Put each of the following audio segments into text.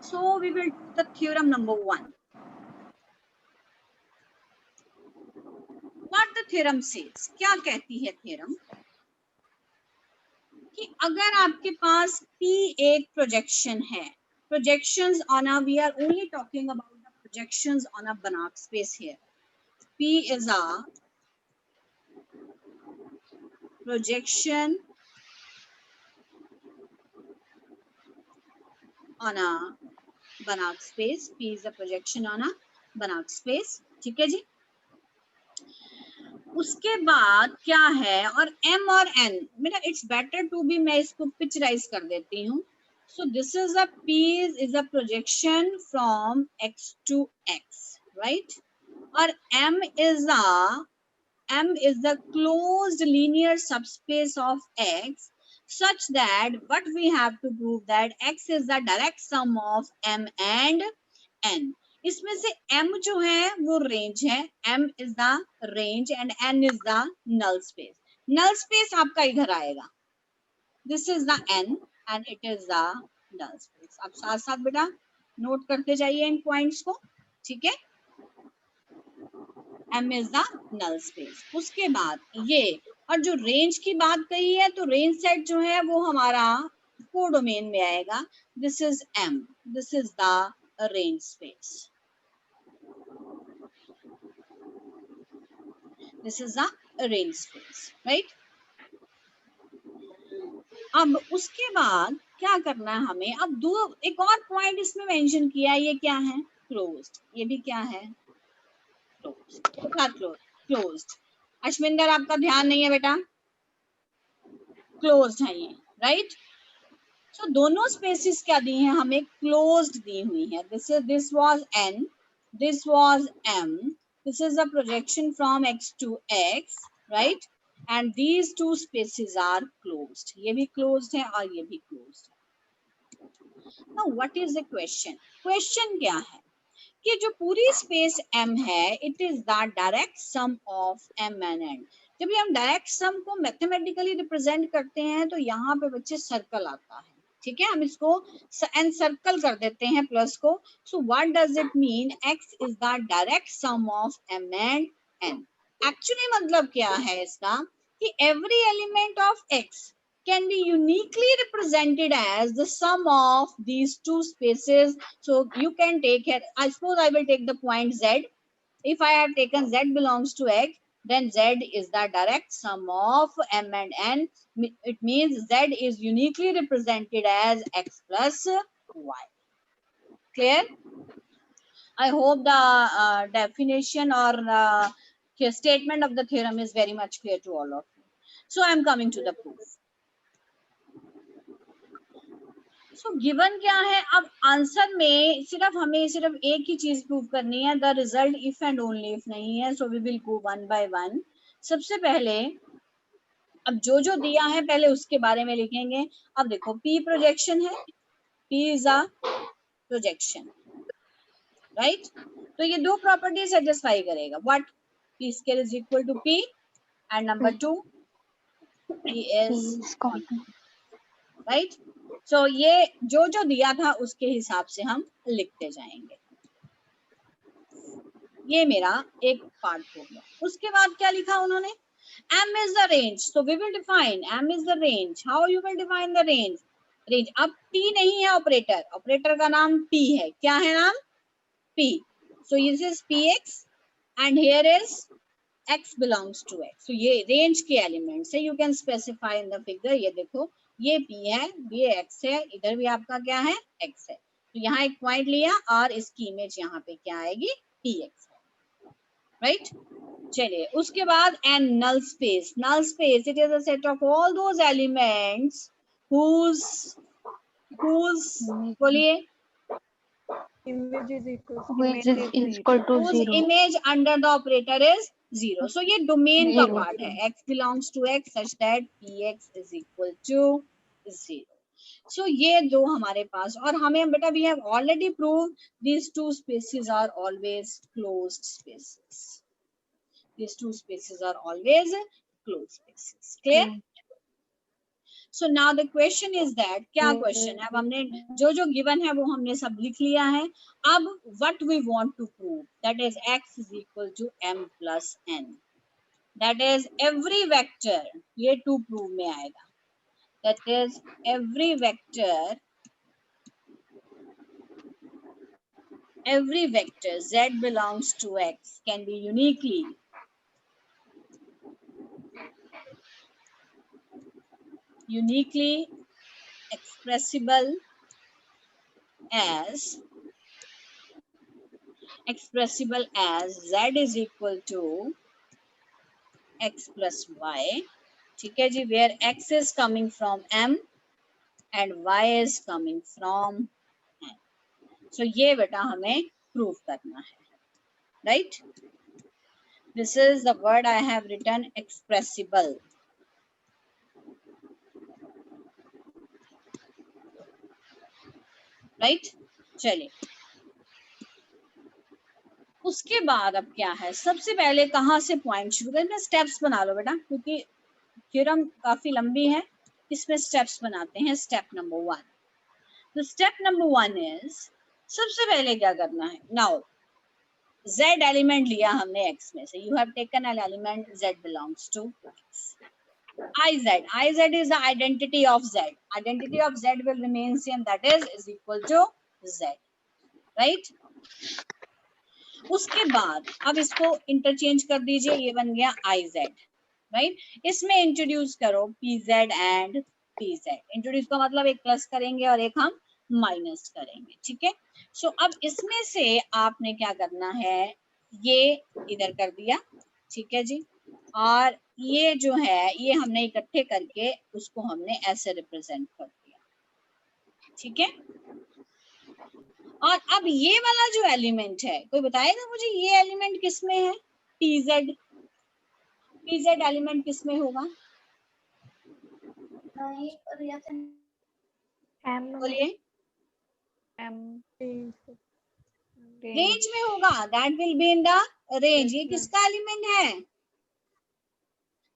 So we will do the theorem number 1. What the theorem says? क्या कहती है theorem? कि अगर आपके पास P एक projection है, projections on a, we are only talking about the projections on a Banach space here. P is a projection on a Banach space. P is a projection on a Banach space. ठीक है जी. उसके बाद क्या है, और M और N, मेरा it's better to be, मैं इसको पिक्चराइज कर देती हूँ. So this is a P is a projection from X to X, right? और M is the closed linear subspace of X such that what we have to prove that X is the direct sum of M and N. इसमें से M जो है वो range है, M is the range and N is the null space. Null space आपका इधर आएगा. This is the N and it is the null space. आप साथ साथ बेटा नोट करते जाइए इन पॉइंट्स को, ठीक है? M is the null space. उसके बाद ये, और जो रेंज की बात कही है तो रेंज सेट जो है वो हमारा कोडोमेन में आएगा. This is M. This is the range space. This is the range space, right? अब उसके बाद क्या करना है हमें, अब दो एक और पॉइंट इसमें मेंशन किया है, ये क्या है? क्लोज्ड. ये भी क्या है? क्लोज्ड. अश्विंदर आपका ध्यान नहीं है बेटा, क्लोज्ड है ये, राइट? सो दोनों स्पेसिस क्या दी हैं हमें? क्लोज्ड दी हुई है. This was N, this was M. This is a projection from X to X, right? And these two spaces are closed. ये भी closed है और ये भी closed है. Now what is the question? Question क्या है कि जो पूरी space M है, it is the direct sum of M and N. जब भी हम direct sum को mathematically represent करते हैं तो यहाँ पे बच्चे circle आता है, ठीक है? हम इसको encircle कर देते हैं प्लस को. So what does it mean? X is the direct sum of M and N. Actually मतलब क्या है इसका कि every element of X can be uniquely represented as the sum of these two spaces. So you can take here, I suppose I will take the point Z. If I have taken Z belongs to X, then Z is the direct sum of M and N. It means Z is uniquely represented as X plus Y. Clear? I hope the definition or statement of the theorem is very much clear to all of you. So I am coming to the proof. So given क्या है, अब answer में सिर्फ हमें सिर्फ एक ही चीज prove करनी है, the result if and only if नहीं है. So we will go one by one. सबसे पहले अब जो दिया है पहले उसके बारे में लिखेंगे. अब देखो P प्रोजेक्शन है, P is a projection, right? तो ये दो प्रॉपर्टी सेटिस्फाई करेगा. What? P square is equal to P and number 2 P is right. So ये जो दिया था उसके हिसाब से हम लिखते जाएंगे. ये मेरा एक पार्ट हो गया. उसके बाद क्या लिखा उन्होंने? M is the range. So we will define M is the range. How you will define the range? Range. अब T नहीं है ऑपरेटर, ऑपरेटर का नाम P है. क्या है नाम? P. So this is Px and here is X belongs to X. So ये range के एलिमेंट्स है. You can specify in the figure. ये देखो ये P है, ये X है, इधर भी आपका क्या है? X है. तो यहाँ एक पॉइंट लिया और इसकी इमेज यहाँ पे क्या आएगी? Px, right? चलिए उसके बाद and null space. Null space it is a set of all those elements whose बोलिए image is equal to whose 0. image under the operator is 0. So ये डोमेन का पार्ट है. X belongs to X such that Px is equal to 0. So ये दो हमारे पास, और हमें बेटा we have already proved these two spaces are always closed spaces. These two spaces are always closed spaces. Clear? So now the question is that, क्या question है? अब हमने जो जो गिवन है वो हमने सब लिख लिया है. अब what we want to prove, that is x is equal to m plus n, that is every vector, ये टू प्रूव में आएगा, that is every vector z belongs to x can be uniquely expressible as z is equal to x plus y. ठीक है जी, where x is coming from m and y is coming from n. So ये बेटा हमें prove करना है, right? This is the word I have written, expressible. Right? चलिए, उसके बाद अब क्या है, सबसे पहले कहाँ से पॉइंट शुरू करें? स्टेप्स बना लो बेटा, क्योंकि थ्योरम काफी लंबी है, इसमें स्टेप्स बनाते हैं. Step number 1. तो स्टेप नंबर 1 इज, सबसे पहले क्या करना है? नाउ z एलिमेंट लिया हमने x में से, you have taken an element z belongs to x. iz is the identity of z. Identity of z will remain same, that is equal to z, right? उसके बाद अब इसको interchange कर दीजिए, ये बन गया iz, राइट? इसमें इंट्रोड्यूस करो pz एंड pz. इंट्रोड्यूस का मतलब एक प्लस करेंगे और एक हम माइनस करेंगे, ठीक है? सो अब इसमें से आपने क्या करना है, ये इधर कर दिया, ठीक है जी, और ये जो है ये हमने इकट्ठे करके उसको हमने ऐसे रिप्रेजेंट कर दिया, ठीक है? और अब ये वाला जो एलिमेंट है, कोई बताएगा मुझे ये एलिमेंट किसमें है? pz. pz एलिमेंट किसमें होगा? बोलिए. रेंज में होगा, that will be in the range. ये किसका एलिमेंट है?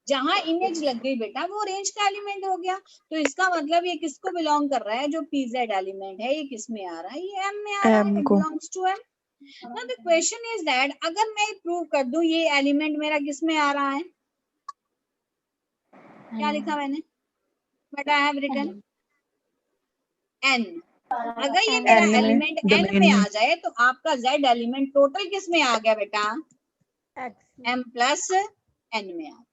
जहां इमेज लग गई बेटा वो रेंज का एलिमेंट हो गया. तो इसका मतलब ये किसको बिलोंग कर रहा है? जो pz एलिमेंट है ये किस में आ रहा है? ये m में आ रहा है. It belongs to m. Now the question is that, अगर मैं प्रूव कर दूं ये एलिमेंट मेरा किस में आ रहा है? क्या लिखा मैंने? But I have written n. अगर ये मेरा एलिमेंट n में आ जाए तो आपका z एलिमेंट टोटल किस में आ गया बेटा? m प्लस n में आ गया.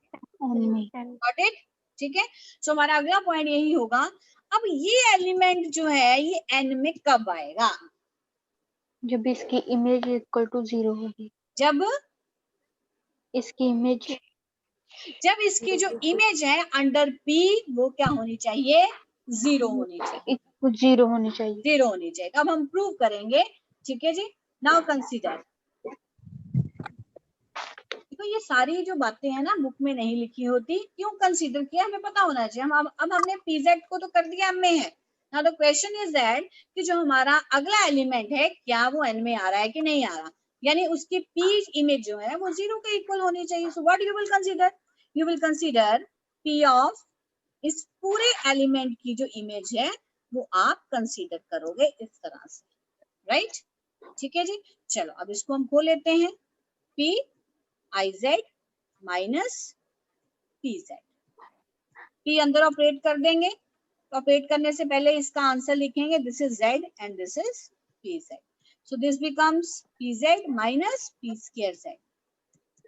Got it? ठीक है. सो हमारा अगला पॉइंट यही होगा. अब ये एलिमेंट जो है ये n में कब आएगा? जब इसकी इमेज इक्वल टू 0 होगी. जब इसकी इमेज, जब इसकी जो इमेज है अंडर p वो क्या होनी चाहिए? 0 होनी चाहिए. 0 होनी चाहिए. 0 होनी चाहिए. अब हम प्रूव करेंगे, ठीक है जी. नाउ कंसीडर, तो ये सारी जो बातें हैं ना बुक में नहीं लिखी होती, क्यों कंसीडर किया हमें पता होना चाहिए. हम अब हमने pz को तो कर दिया m में है. Now the question is that कि जो हमारा अगला एलिमेंट है क्या वो n में आ रहा है कि नहीं आ रहा, यानी उसकी p इमेज जो है वो 0 के इक्वल होनी चाहिए. So what you will consider? You will consider p of इस पूरे एलिमेंट की जो इमेज है वो आप कंसीडर करोगे इस तरह से, राइट? ठीक है जी. चलो अब इसको हम खोल लेते हैं. p iz minus pz. p अंदर ऑपरेट कर देंगे. ऑपरेट करने से पहले इसका आंसर लिखेंगे, this is z and this is pz. So this becomes pz minus p square z.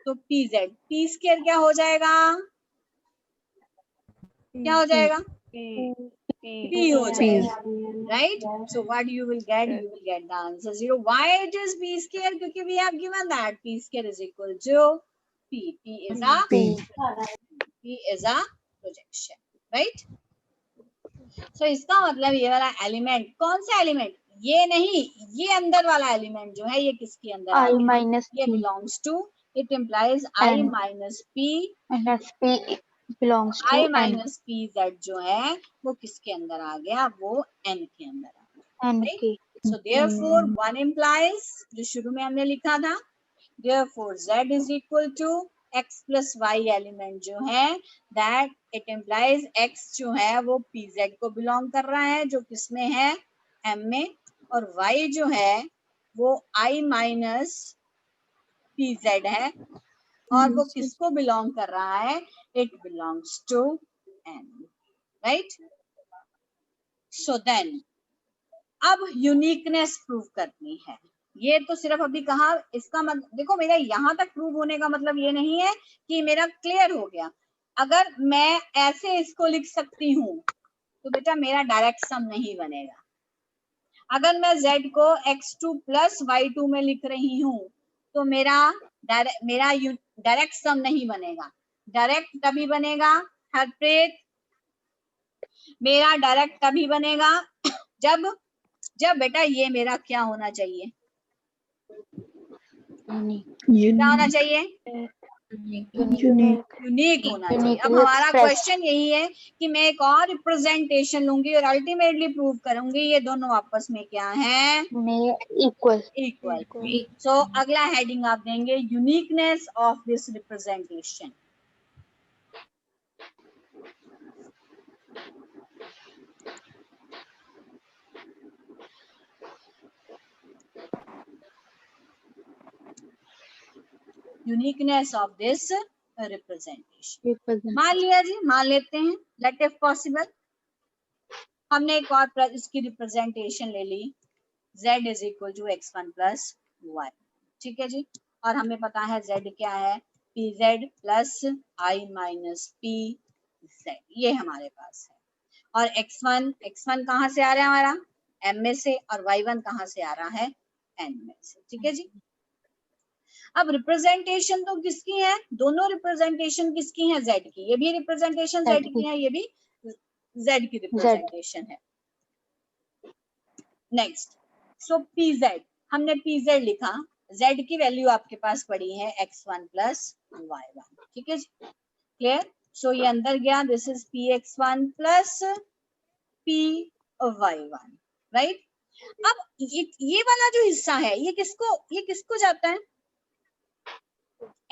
तो pz, p स्क्वायर क्या हो जाएगा? क्या हो जाएगा? p हो जाएगा, right? So what you will get? You will get the answer 0. Why it is p square? Because we have given that p square is equal to p. P is a projection, right? So इसका मतलब ये वाला element, कौन सा element? ये नहीं, ये अंदर वाला एलिमेंट जो है ये किसके अंदर आ गया? ये belongs to, it implies I minus p belongs to I minus pz जो है वो किसके अंदर आ गया? वो n के अंदर आ गया, right? So therefore one implies, जो शुरू में हमने लिखा था, therefore z is equal to x plus Y element जो है दैट इट इम्प्लाइज x जो है वो pz को बिलोंग कर रहा है जो किसमें है m में, और y जो है वो i माइनस pz है और वो किसको बिलोंग कर रहा है, it belongs to n, right. So then अब यूनिकनेस प्रूव करनी है। ये तो सिर्फ अभी कहा, इसका मतलब देखो मेरा यहाँ तक प्रूव होने का मतलब ये नहीं है कि मेरा क्लियर हो गया। अगर मैं ऐसे इसको लिख सकती हूँ तो बेटा मेरा डायरेक्ट सम नहीं बनेगा। अगर मैं z को x2 प्लस y2 में लिख रही हूँ तो मेरा डायरेक्ट सम नहीं बनेगा। डायरेक्ट तभी बनेगा हरप्रीत, मेरा डायरेक्ट तभी बनेगा जब बेटा ये मेरा क्या होना चाहिए, क्या होना चाहिए, यूनिक होना चाहिए। अब हमारा क्वेश्चन यही है कि मैं एक और रिप्रेजेंटेशन लूंगी और अल्टीमेटली प्रूव करूंगी ये दोनों आपस में क्या है, इक्वल। सो अगला हेडिंग आप देंगे uniqueness of this representation. Uniqueness of this representation. मान लिया जी, मान लेते हैं, लेट इफ पॉसिबल हमने एक और इसकी रिप्रेजेंटेशन ले ली, z is equal to x1 plus y, ठीक है जी। और हमें पता है z क्या है, pz plus i minus pz, ये हमारे पास है। और x1 कहाँ से आ रहा है हमारा m में से, और y1 कहाँ से आ रहा है n में से, ठीक है जी। अब रिप्रेजेंटेशन तो किसकी है, दोनों रिप्रेजेंटेशन किसकी है, z की, ये भी रिप्रेजेंटेशन z की है, ये भी z की रिप्रेजेंटेशन है। नेक्स्ट, सो pz, हमने pz लिखा, z की वैल्यू आपके पास पड़ी है x1 प्लस y1, ठीक है जी, क्लियर। सो ये अंदर गया, this is px1 plus py1, right. अब ये वाला जो हिस्सा है ये किसको जाता है,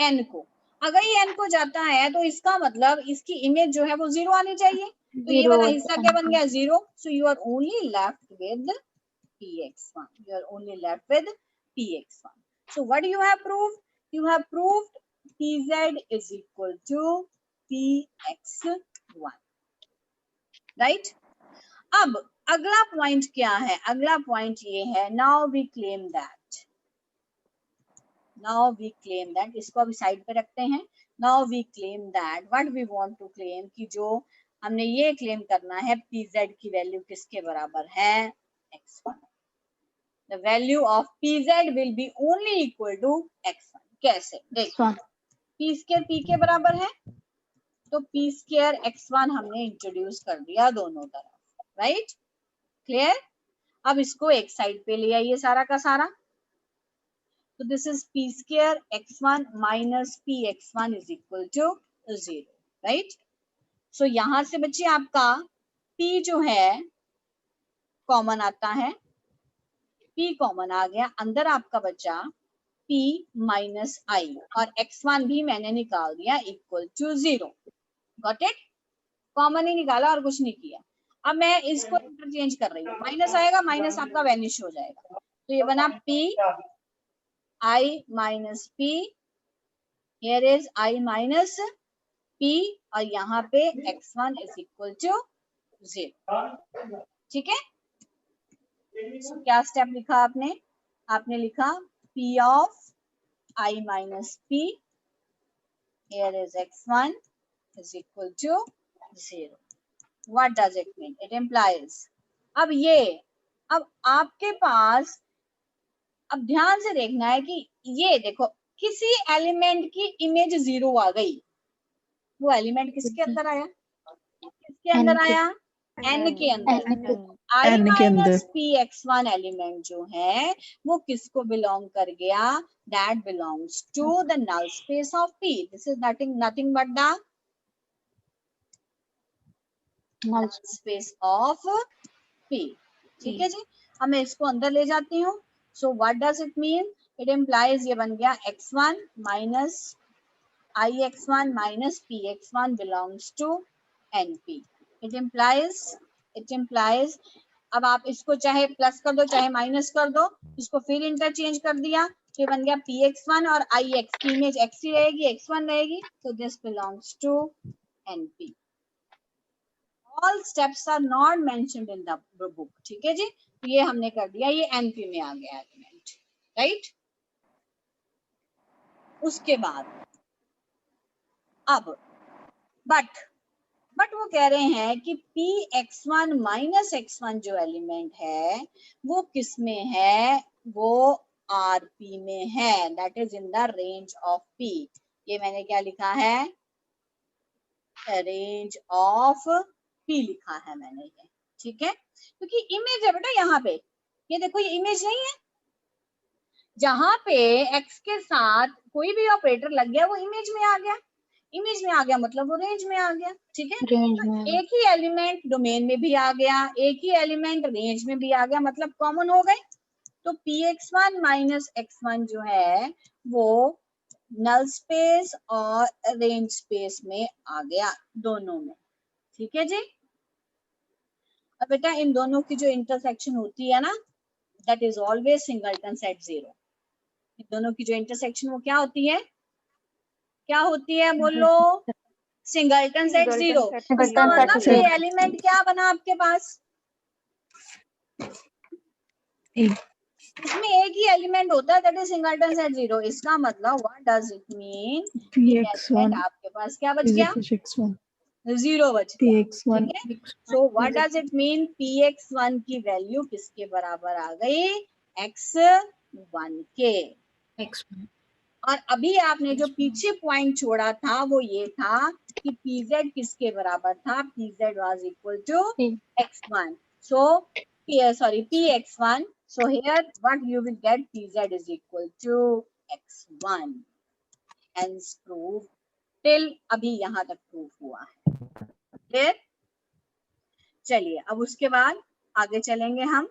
n को। अगर ये n को जाता है तो इसका मतलब इसकी इमेज जो है वो 0 आनी चाहिए, तो ये वाला हिस्सा क्या बन गया, 0। So you are only left with px1, you are only left with px1. So what you have proved, you have proved pz is equal to px1, right। अब अगला पॉइंट क्या है, अगला पॉइंट ये है, now we claim that, इसको अभी side पे रखते हैं। now we claim that, what we want to claim, कि जो हमने ये क्लेम करना है pz की वैल्यू किसके बराबर है, x1। The value of pz will be only equal to x1। कैसे, देखो p स्क्वायर p के बराबर है तो p स्क्वायर x1 हमने इंट्रोड्यूस कर दिया दोनों तरफ, राइट, क्लियर। अब इसको एक साइड पे ले आइए सारा का सारा, तो this is p square x1 minus p x1 is equal to 0, right. So यहां से बच्चे आपका p जो है कॉमन आता है, p कॉमन आ गया, अंदर आपका बचा p माइनस आई, और x1 भी मैंने निकाल दिया equal to 0, got it, common ही निकाला और कुछ नहीं किया। अब मैं इसको इंटरचेंज कर रही हूँ, माइनस आएगा, माइनस आपका वैनिश हो जाएगा, तो ये बना p i minus p, here is i minus p, और यहाँ पे x1 इज इक्वल टू 0, ठीक है। so, क्या स्टेप लिखा आपने लिखा p of I minus p, here is x1 is equal to 0. What does it mean? It implies, अब आपके पास, अब ध्यान से देखना है कि ये देखो किसी एलिमेंट की इमेज 0 आ गई, वो एलिमेंट किसके अंदर आया, किसके अंदर आया, n के अंदर। I minus p x1 element जो है वो किसको बिलोंग कर गया, that belongs to the null space of p, this is nothing but the null space of p, ठीक है जी। अब मैं इसको अंदर ले जाती हूँ, so what does it mean, it implies ये बन गया x1 minus ix1 minus px1 belongs to np. It implies अब आप इसको चाहे प्लस कर दो चाहे माइनस कर दो, इसको फिर इंटरचेंज कर दिया, तो बन गया px1 और ix की इमेज x ही रहेगी, x1 रहेगी, so this belongs to np. All steps are not mentioned in the book. ठीक है जी, तो ये हमने कर दिया, ये np में आ गया एलिमेंट, राइट. उसके बाद अब बट वो कह रहे हैं कि px1 माइनस x1 जो एलिमेंट है वो किस में है, वो rp में है, that is in the range of p. ये मैंने क्या लिखा है, रेंज ऑफ p लिखा है मैंने ये, ठीक है, क्योंकि इमेज है बेटा यहाँ पे, ये देखो ये इमेज नहीं है, जहां पे x के साथ कोई भी ऑपरेटर लग गया वो इमेज में आ गया, इमेज में आ गया मतलब वो रेंज में आ गया, ठीक है. रेंज तो में एक ही एलिमेंट डोमेन में भी आ गया, एक ही एलिमेंट रेंज में भी आ गया, मतलब कॉमन हो गए. तो px1 माइनस x1 जो है वो नल स्पेस और रेंज स्पेस में आ गया, दोनों में, ठीक है जी. अब बेटा इन दोनों की जो इंटरसेक्शन होती है ना, that is always singleton set zero. इन दोनों की जो इंटरसेक्शन वो क्या होती है, क्या होती है बोलो, सिंगलटन सेट जीरो. इसका सिंगलटन मतलब सेट ये एलिमेंट क्या बना आपके पास, इसमें एक ही एलिमेंट होता है, that is singleton set zero. इसका मतलब what does it mean, element आपके पास क्या बच गया, जीरो बच गया, ठीक है. So what does it mean, px1 की वैल्यू किसके बराबर आ गई, x1 के. और अभी आपने जो पीछे पॉइंट छोड़ा था वो ये था कि pz किसके बराबर था, pz was equal to x1. So px1. So here what you will get, pz is equal to x1. Hence proof. till अभी यहाँ तक प्रूफ हुआ है. फिर चलिए अब उसके बाद आगे चलेंगे हम.